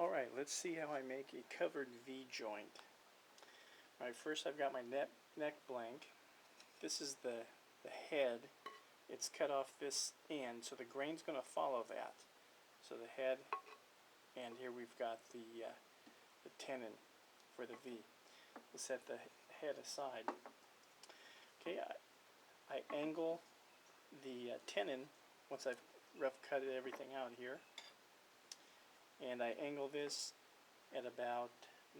Alright, let's see how I make a covered V-joint. Alright, first I've got my neck blank. This is the head. It's cut off this end, so the grain's going to follow that. So the head, and here we've got the tenon for the V. We'll set the head aside. Okay, I angle the tenon once I've rough cut everything out here. And I angle this at about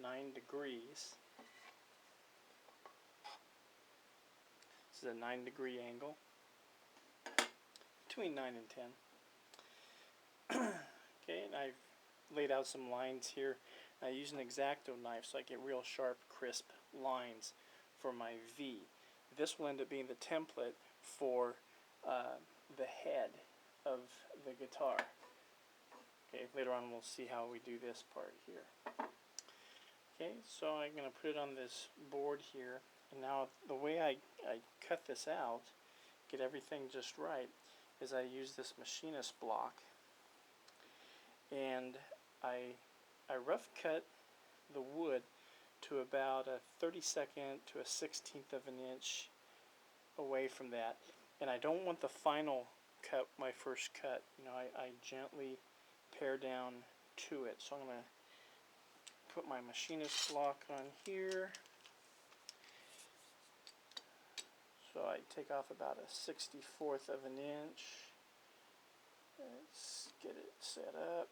9 degrees. This is a 9-degree angle, between 9 and 10. Okay, and I've laid out some lines here. I use an X-Acto knife so I get real sharp, crisp lines for my V. This will end up being the template for the head of the guitar. Okay, later on we'll see how we do this part here. Okay, so I'm going to put it on this board here, and now the way I cut this out, get everything just right, is I use this machinist block, and I rough cut the wood to about a 32nd to a 16th of an inch away from that, and I don't want the final cut, my first cut. You know, I gently pare down to it. So I'm going to put my machinist block on here. So I take off about a 64th of an inch. Let's get it set up.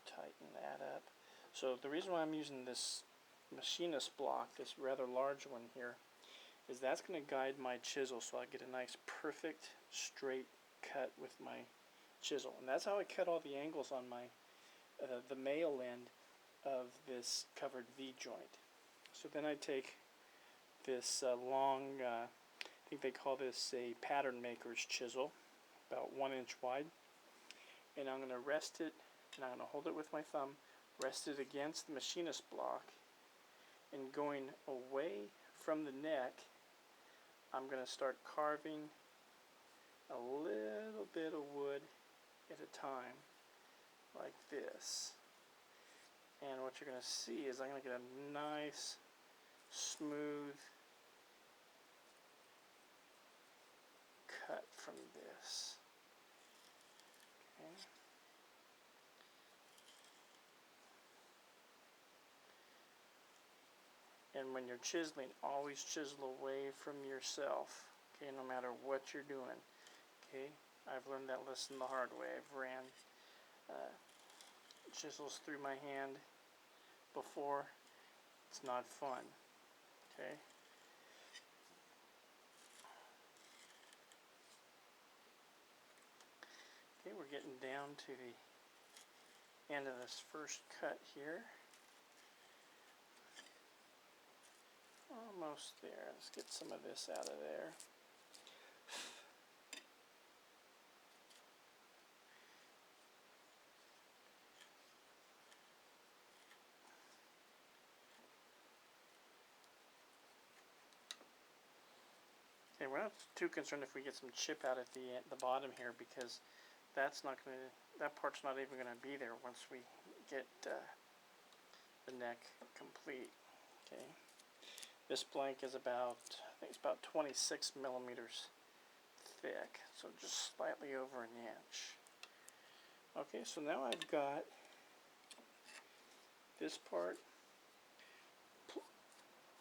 Tighten that up. So the reason why I'm using this machinist block, this rather large one here, is that's going to guide my chisel so I get a nice perfect straight cut with my chisel. And that's how I cut all the angles on my the male end of this covered V joint. So then I take this long, I think they call this a pattern maker's chisel, about 1 inch wide, and I'm going to rest it, and I'm going to hold it with my thumb, rest it against the machinist block, and going away from the neck, I'm going to start carving a little bit of wood at a time, like this. And what you're going to see is I'm going to get a nice, smooth cut from this. Okay. And when you're chiseling, always chisel away from yourself, okay, no matter what you're doing. Okay, I've learned that lesson the hard way. I've ran chisels through my hand before. It's not fun. Okay. Okay, we're getting down to the end of this first cut here. Almost there. Let's get some of this out of there. Okay, we're not too concerned if we get some chip out at the bottom here, because that's not going to, that part's not even going to be there once we get the neck complete. Okay. This blank is about, I think it's about 26 millimeters thick, so just slightly over an inch. Okay, so now I've got this part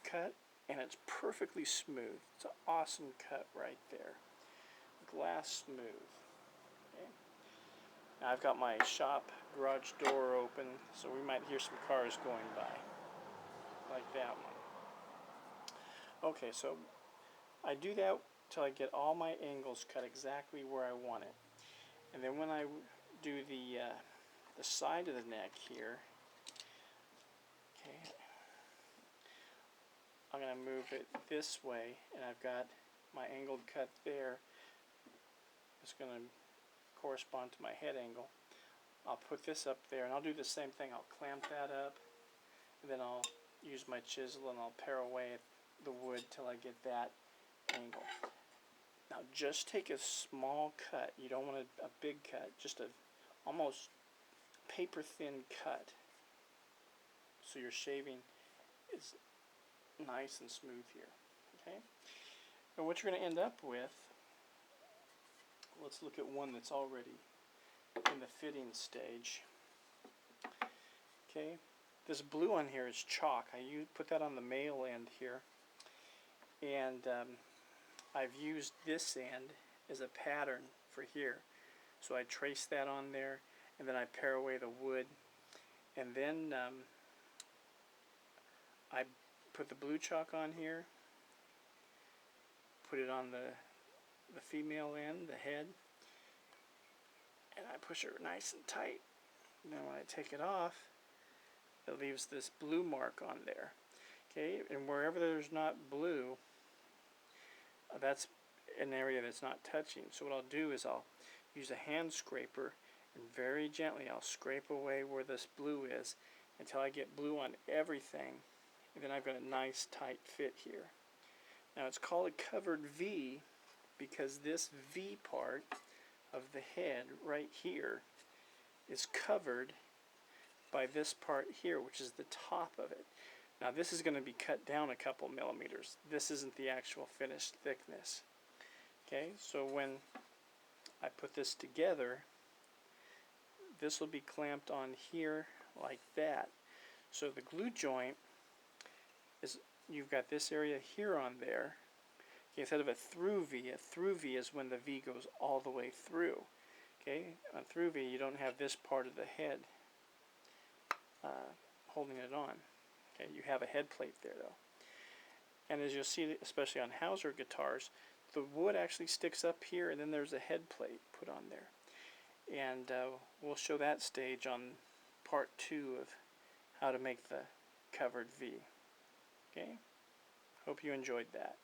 cut, and it's perfectly smooth. It's an awesome cut right there. Glass smooth. Okay. Now I've got my shop garage door open, so we might hear some cars going by, like that one. Okay, so I do that till I get all my angles cut exactly where I want it. And then when I do the side of the neck here, okay, I'm going to move it this way, and I've got my angled cut there. It's going to correspond to my head angle. I'll put this up there, and I'll do the same thing. I'll clamp that up, and then I'll use my chisel and I'll pare away the wood till I get that angle. Now just take a small cut. You don't want a big cut, just a almost paper thin cut. So your shaving is nice and smooth here. Okay? And what you're going to end up with, let's look at one that's already in the fitting stage. Okay? This blue on here is chalk. I put that on the male end here. And I've used this end as a pattern for here. So I trace that on there, and then I pare away the wood. And then I put the blue chalk on here, put it on the female end, the head, and I push it nice and tight. And then when I take it off, it leaves this blue mark on there. Okay, and wherever there's not blue, that's an area that's not touching. So what I'll do is I'll use a hand scraper and very gently I'll scrape away where this blue is until I get blue on everything, and then I've got a nice tight fit here. Now it's called a covered V because this V part of the head right here is covered by this part here, which is the top of it. Now this is going to be cut down a couple millimeters. This isn't the actual finished thickness. Okay, so when I put this together, this will be clamped on here like that. So the glue joint is, you've got this area here on there. Okay, instead of a through V is when the V goes all the way through. Okay, on through V you don't have this part of the head holding it on. Okay, you have a head plate there though. And as you'll see, especially on Hauser guitars, the wood actually sticks up here, and then there's a head plate put on there. And we'll show that stage on part 2 of how to make the covered V. Okay, hope you enjoyed that.